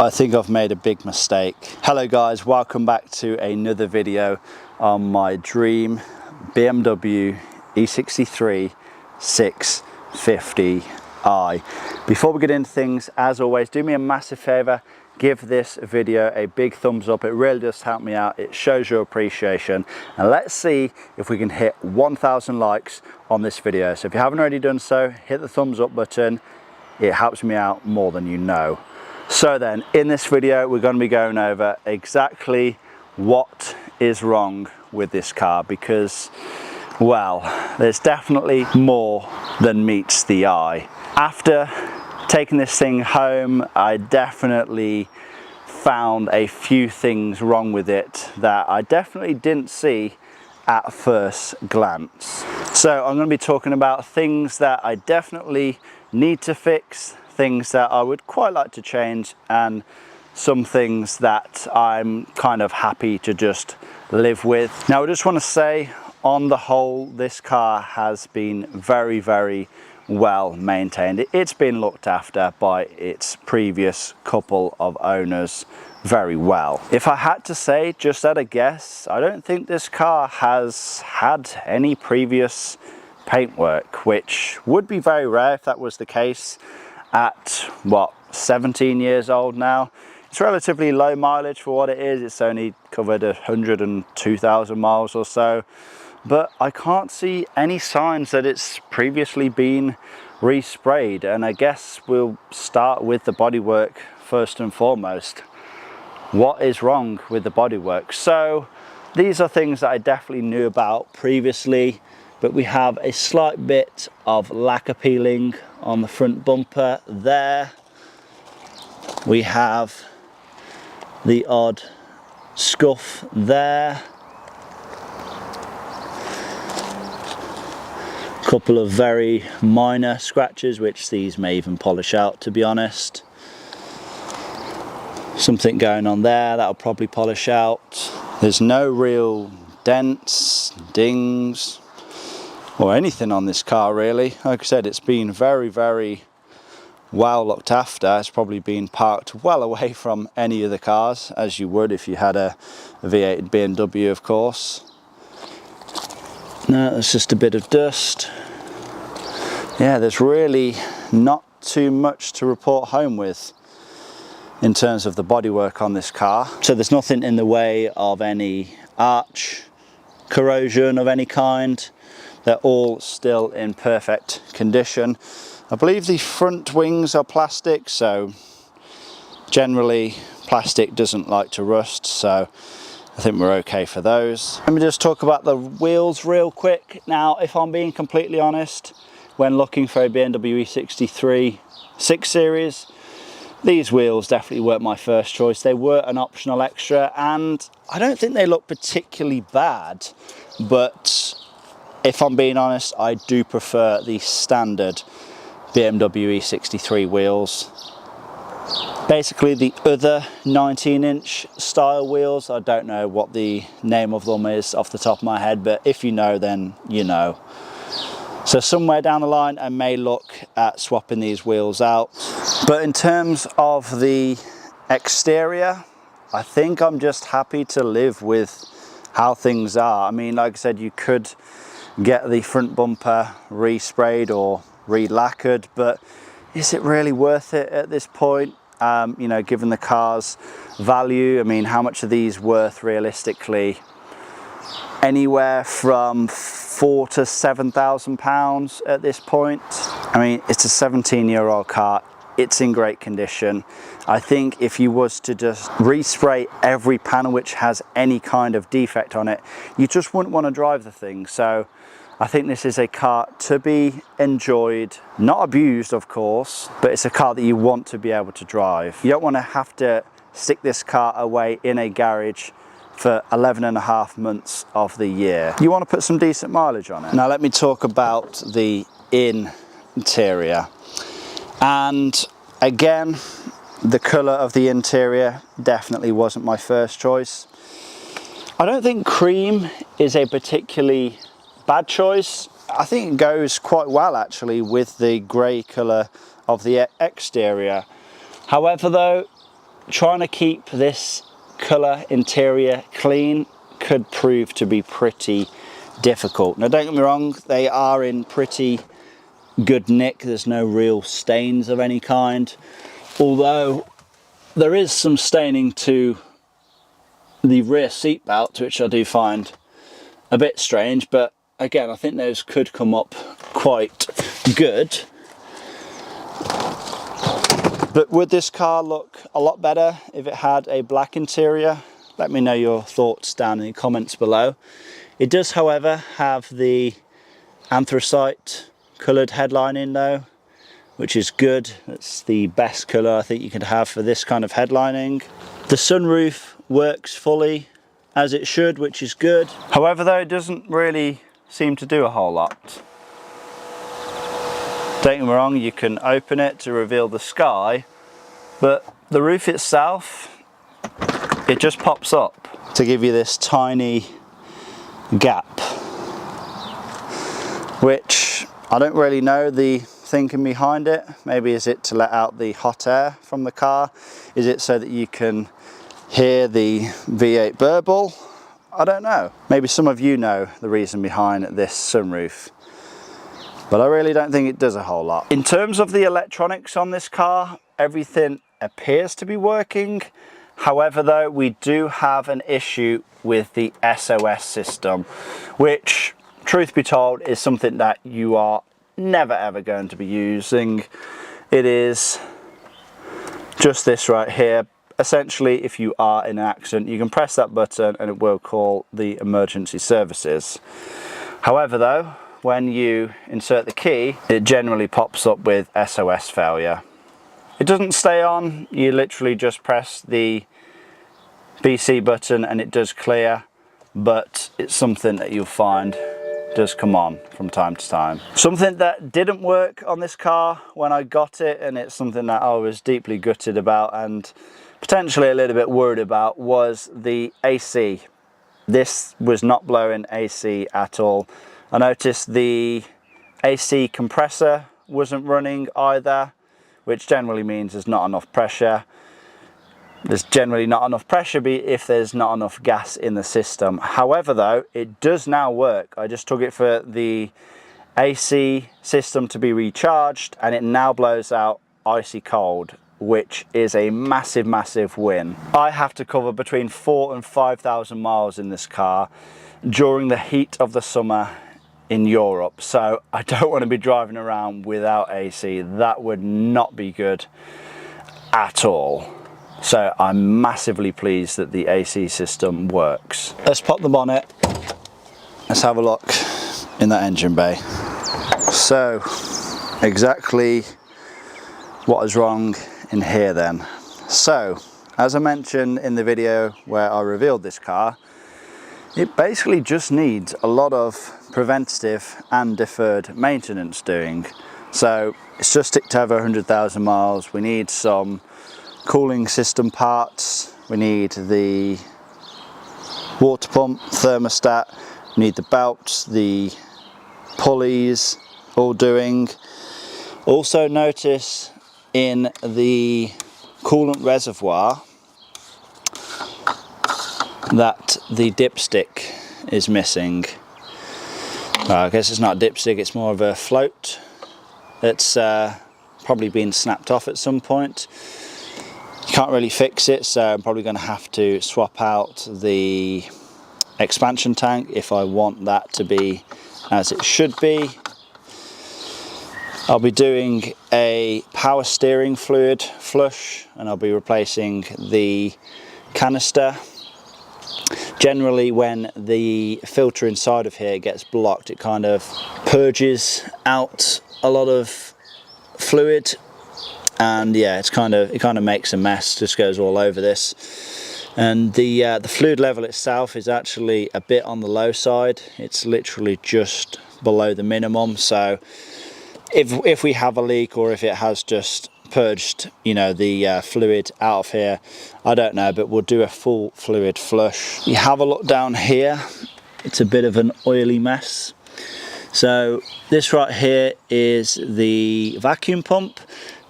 I think I've made a big mistake. Hello guys, welcome back to another video on my dream BMW E63 650i. Before we get into things, as always, do me a massive favor, give this video a big thumbs up. It really does help me out. It shows your appreciation, and let's see if we can hit 1,000 likes on this video. So if you haven't already done so, hit the thumbs up button. It helps me out more than you know. So then, in this video, we're going to be going over exactly what is wrong with this car, because, well, there's definitely more than meets the eye. After taking this thing home, I definitely found a few things wrong with it that I definitely didn't see at first glance. So I'm going to be talking about things that I definitely need to fix, things that I would quite like to change, and some things that I'm kind of happy to just live with. Now I just want to say, on the whole, this car has been very, very well maintained. It's been looked after by its previous couple of owners very well. If I had to say, just at a guess, I don't think this car has had any previous paintwork, which would be very rare if that was the case. At what, 17 years old now, it's relatively low mileage for what it is. It's only covered 102,000 miles or so, but I can't see any signs that it's previously been resprayed. And I guess we'll start with the bodywork first and foremost. What is wrong with the bodywork? So these are things that I definitely knew about previously, but we have a slight bit of lacquer peeling on the front bumper there. We have the odd scuff there. Couple of very minor scratches, which these may even polish out, to be honest. Something going on there that'll probably polish out. There's no real dents, dings, or anything on this car really. Like I said, it's been very, very well looked after. It's probably been parked well away from any of the cars, as you would if you had a V8 BMW, of course. No, it's just a bit of dust. Yeah, there's really not too much to report home with in terms of the bodywork on this car. So there's nothing in the way of any arch corrosion of any kind. They're all still in perfect condition. I believe the front wings are plastic, so generally plastic doesn't like to rust, so I think we're okay for those. Let me just talk about the wheels real quick. Now, if I'm being completely honest, when looking for a BMW E63 6 Series, these wheels definitely weren't my first choice. They were an optional extra, and I don't think they look particularly bad, but if I'm being honest, I do prefer the standard BMW E63 wheels. Basically the other 19-inch style wheels, I don't know what the name of them is off the top of my head, but if you know, then you know. So somewhere down the line I may look at swapping these wheels out. But in terms of the exterior, I think I'm just happy to live with how things are. I mean, like I said, you could get the front bumper resprayed or re-lacquered, but is it really worth it at this point? You know, given the car's value, I mean, how much are these worth realistically? Anywhere from £4,000 to £7,000 at this point. I mean, it's a 17-year-old car. It's in great condition. I think if you was to just respray every panel which has any kind of defect on it, you just wouldn't want to drive the thing. So I think this is a car to be enjoyed, not abused of course, but it's a car that you want to be able to drive. You don't want to have to stick this car away in a garage for 11.5 months of the year. You want to put some decent mileage on it. Now let me talk about the interior. And again, the colour of the interior definitely wasn't my first choice. I don't think cream is a particularly bad choice. I think it goes quite well actually with the grey colour of the exterior. However though, trying to keep this colour interior clean could prove to be pretty difficult. Now don't get me wrong, they are in pretty good nick. There's no real stains of any kind, although there is some staining to the rear seat belt, which I do find a bit strange, but again, I think those could come up quite good. But would this car look a lot better if it had a black interior? Let me know your thoughts down in the comments below. It does, however, have the anthracite coloured headlining though, which is good. It's the best colour I think you could have for this kind of headlining. The sunroof works fully as it should, which is good. However though, it doesn't really seem to do a whole lot. Don't get me wrong, you can open it to reveal the sky, but the roof itself, it just pops up to give you this tiny gap, which I don't really know the thinking behind it. Maybe is it to let out the hot air from the car? Is it so that you can hear the V8 burble? I don't know. Maybe some of you know the reason behind this sunroof, but I really don't think it does a whole lot. In terms of the electronics on this car, everything appears to be working. However though, we do have an issue with the SOS system, which, truth be told, is something that you are never ever going to be using. It is just this right here. Essentially, if you are in an accident, you can press that button and it will call the emergency services. However though, when you insert the key, it generally pops up with SOS failure. It doesn't stay on, you literally just press the BC button and it does clear, but it's something that you'll find does come on from time to time. Something that didn't work on this car when I got it, and it's something that I was deeply gutted about and potentially a little bit worried about, was the AC. This was not blowing AC at all. I noticed the AC compressor wasn't running either, which generally means there's not enough pressure. There's generally not enough pressure if there's not enough gas in the system. However though, it does now work. I just took it for the AC system to be recharged and it now blows out icy cold, which is a massive, massive win. I have to cover between 4,000 and 5,000 miles in this car during the heat of the summer in Europe, so I don't want to be driving around without AC. That would not be good at all. So I'm massively pleased that the AC system works. Let's pop the bonnet. Let's have a look in that engine bay. So exactly what is wrong in here then. So as I mentioned in the video where I revealed this car, it basically just needs a lot of preventative and deferred maintenance doing. So it's just ticked over 100,000 miles. We need some cooling system parts, we need the water pump, thermostat, we need the belts, the pulleys, all doing. Also notice in the coolant reservoir that the dipstick is missing. Well, I guess it's not a dipstick, it's more of a float that's probably been snapped off at some point. You can't really fix it, so I'm probably going to have to swap out the expansion tank if I want that to be as it should be. I'll be doing a power steering fluid flush and I'll be replacing the canister. Generally when the filter inside of here gets blocked, it kind of purges out a lot of fluid, and yeah, it kind of makes a mess, just goes all over this. And the fluid level itself is actually a bit on the low side. It's literally just below the minimum, so if we have a leak or if it has just purged, you know, the fluid out of here, I don't know, but we'll do a full fluid flush. You have a look down here, it's a bit of an oily mess. So this right here is the vacuum pump.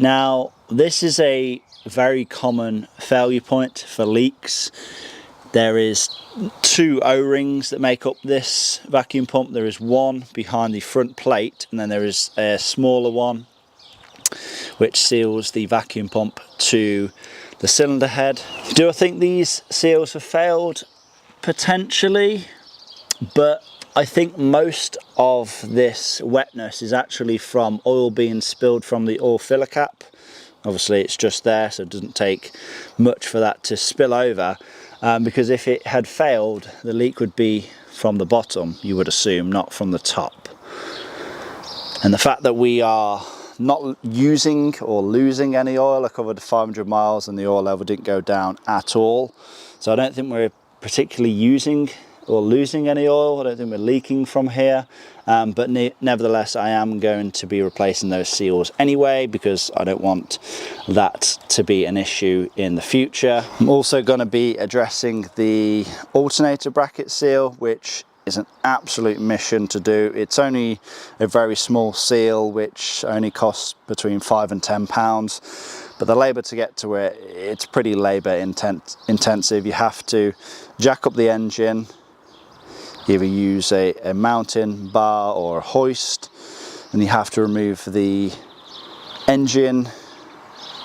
Now this is a very common failure point for leaks. There is 2 O-rings that make up this vacuum pump. There is one behind the front plate, and then there is a smaller one which seals the vacuum pump to the cylinder head. Do I think these seals have failed? Potentially, but I think most of this wetness is actually from oil being spilled from the oil filler cap. Obviously it's just there, so it doesn't take much for that to spill over, because if it had failed, the leak would be from the bottom, you would assume, not from the top. And the fact that we are not using or losing any oil, I covered 500 miles and the oil level didn't go down at all, so I don't think we're particularly using or losing any oil. I don't think we're leaking from here, but nevertheless I am going to be replacing those seals anyway, because I don't want that to be an issue in the future. I'm also going to be addressing the alternator bracket seal, which is an absolute mission to do. It's only a very small seal which only costs between £5 and £10, but the labour to get to it, it's pretty labour intensive. You have to jack up the engine, either use a mountain bar or a hoist, and you have to remove the engine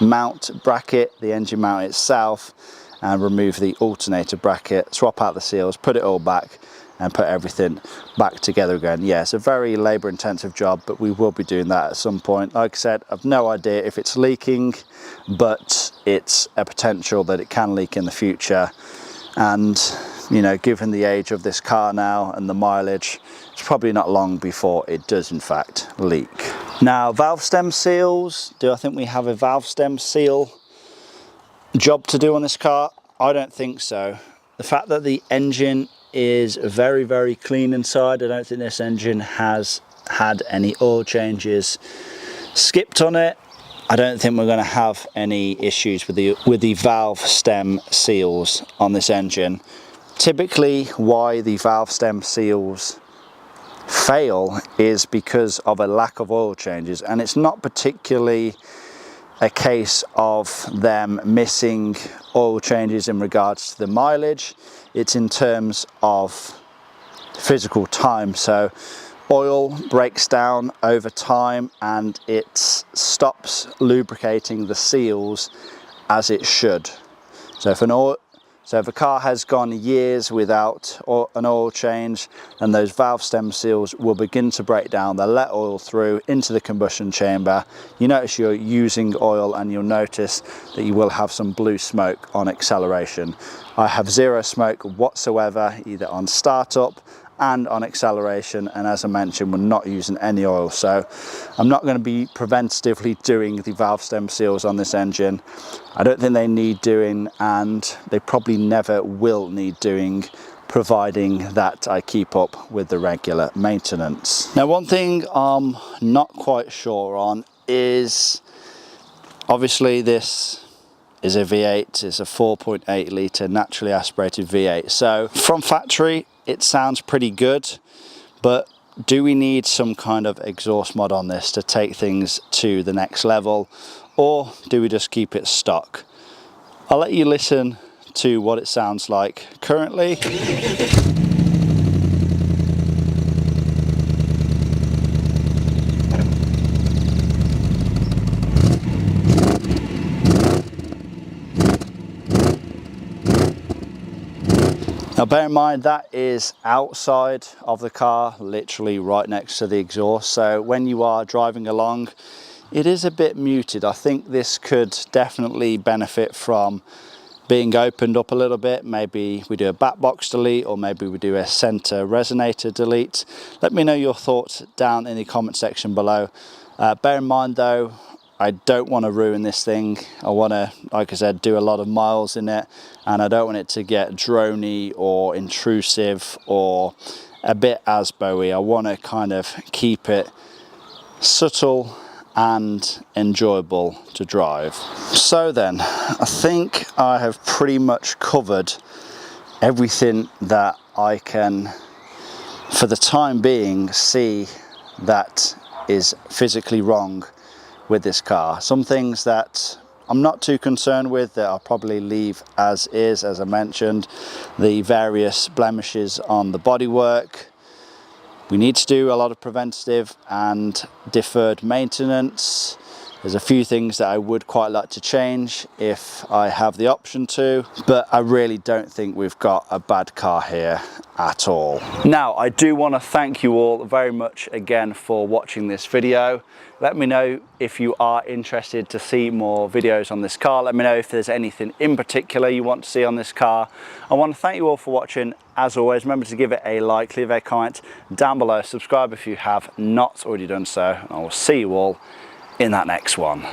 mount bracket, the engine mount itself, and remove the alternator bracket, swap out the seals, put it all back, and put everything back together again. Yeah, it's a very labour intensive job, but we will be doing that at some point. Like I said, I've no idea if it's leaking, but it's a potential that it can leak in the future. And you know, given the age of this car now and the mileage, it's probably not long before it does in fact leak. Now, valve stem seals, do I think we have a valve stem seal job to do on this car? I don't think so. The fact that the engine is very, very clean inside, I don't think this engine has had any oil changes skipped on it. I don't think we're going to have any issues with the valve stem seals on this engine. Typically, why the valve stem seals fail is because of a lack of oil changes, and it's not particularly a case of them missing oil changes in regards to the mileage. It's in terms of physical time. So oil breaks down over time and it stops lubricating the seals as it should. So if a car has gone years without an oil change, then those valve stem seals will begin to break down. They'll let oil through into the combustion chamber. You notice you're using oil, and you'll notice that you will have some blue smoke on acceleration. I have zero smoke whatsoever, either on startup and on acceleration, and as I mentioned, we're not using any oil, so I'm not going to be preventatively doing the valve stem seals on this engine. I don't think they need doing, and they probably never will need doing, providing that I keep up with the regular maintenance. Now, one thing I'm not quite sure on is, obviously this is a V8, it's a 4.8 litre naturally aspirated V8, so from factory it sounds pretty good, but do we need some kind of exhaust mod on this to take things to the next level, or do we just keep it stock? I'll let you listen to what it sounds like currently. Now bear in mind that is outside of the car, literally right next to the exhaust, so when you are driving along it is a bit muted. I think this could definitely benefit from being opened up a little bit. Maybe we do a back box delete, or maybe we do a center resonator delete. Let me know your thoughts down in the comment section below. Bear in mind though, I don't want to ruin this thing. I want to, like I said, do a lot of miles in it, and I don't want it to get droney or intrusive or a bit ASBO-y. I want to kind of keep it subtle and enjoyable to drive. So then, I think I have pretty much covered everything that I can, for the time being, see that is physically wrong with this car. Some things that I'm not too concerned with that I'll probably leave as is, as I mentioned, the various blemishes on the bodywork. We need to do a lot of preventative and deferred maintenance. There's a few things that I would quite like to change if I have the option to, but I really don't think we've got a bad car here at all. Now, I do want to thank you all very much again for watching this video. Let me know if you are interested to see more videos on this car. Let me know if there's anything in particular you want to see on this car. I want to thank you all for watching. As always, remember to give it a like, leave a comment down below, subscribe if you have not already done so, and I will see you all in that next one.